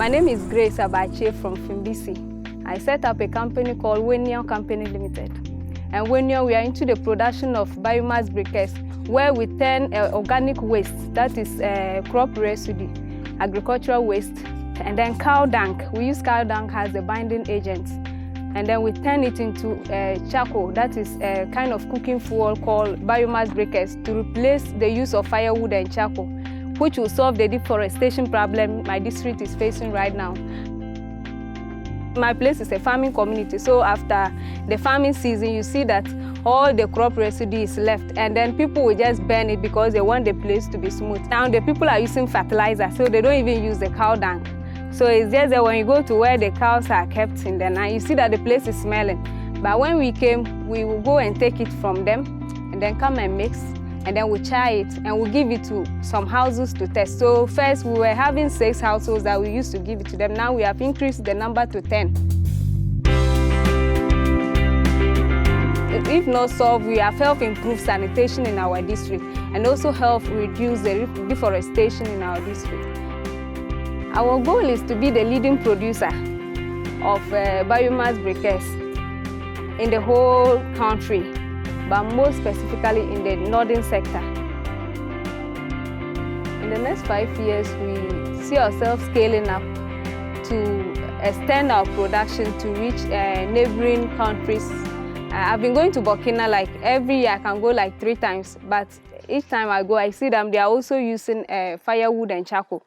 My name is Grace Abache from Fumbisi. I set up a company called Wen-Neon Company Limited. And Wen-Neon, we are into the production of biomass briquettes, where we turn organic waste, that is crop residue, agricultural waste, and then cow dung. We use cow dung as the binding agent. And then we turn it into charcoal, that is a kind of cooking fuel called biomass briquettes, to replace the use of firewood and charcoal, which will solve the deforestation problem my district is facing right now. My place is a farming community, so after the farming season, you see that all the crop residue is left, and then people will just burn it because they want the place to be smooth. Now the people are using fertilizer, so they don't even use the cow dung. So it's just that when you go to where the cows are kept in the night, you see that the place is smelling. But when we came, we will go and take it from them, and then come and mix, and then we char it, and we'll give it to some houses to test. So first we were having 6 households that we used to give it to them. Now we have increased the number to 10. If not solved, we have helped improve sanitation in our district and also help reduce the deforestation in our district. Our goal is to be the leading producer of biomass briquettes in the whole country, but more specifically in the northern sector. In the next 5 years, we see ourselves scaling up to extend our production to reach neighboring countries. I've been going to Burkina like every year. I can go like 3 times, but each time I go, I see them, they are also using firewood and charcoal.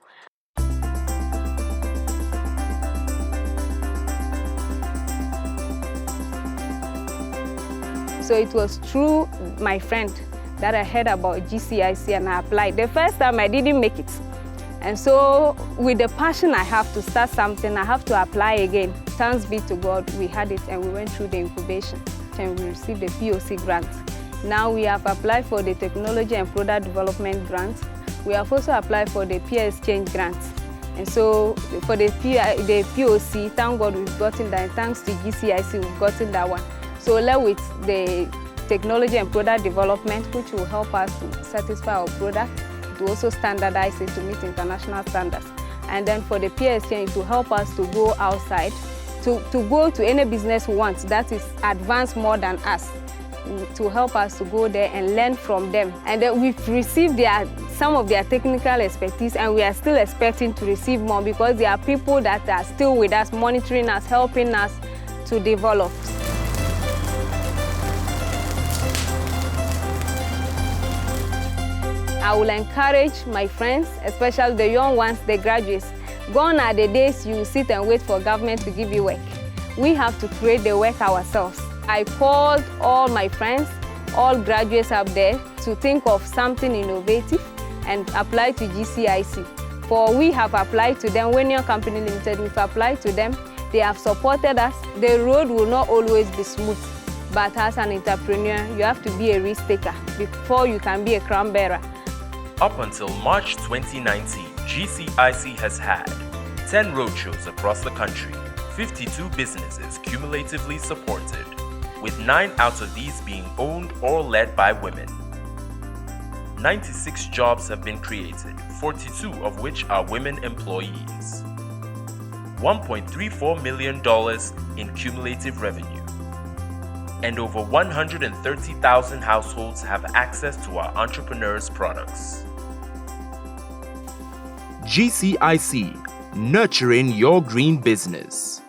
So it was through my friend that I heard about GCIC and I applied. The first time I didn't make it. And so with the passion I have to start something, I have to apply again. Thanks be to God, we had it and we went through the incubation and we received the POC grant. Now we have applied for the Technology and Product Development grant. We have also applied for the peer exchange grant. And so for the POC, thank God we've gotten that, and thanks to GCIC we've gotten that one. So left with the technology and product development, which will help us to satisfy our product, to also standardize it to meet international standards. And then for the peer exchange, to help us to go outside, to go to any business we want that is advanced more than us, to help us to go there and learn from them. And then we've received some of their technical expertise, and we are still expecting to receive more because there are people that are still with us, monitoring us, helping us to develop. I will encourage my friends, especially the young ones, the graduates. Gone are the days you sit and wait for government to give you work. We have to create the work ourselves. I called all my friends, all graduates up there, to think of something innovative and apply to GCIC. For we have applied to them, Wen-Neon Company Limited, we've applied to them. They have supported us. The road will not always be smooth, but as an entrepreneur, you have to be a risk taker before you can be a crown bearer. Up until March 2019, GCIC has had 10 roadshows across the country, 52 businesses cumulatively supported, with 9 out of these being owned or led by women. 96 jobs have been created, 42 of which are women employees. $1.34 million in cumulative revenue. And over 130,000 households have access to our entrepreneurs' products. GCIC, nurturing your green business.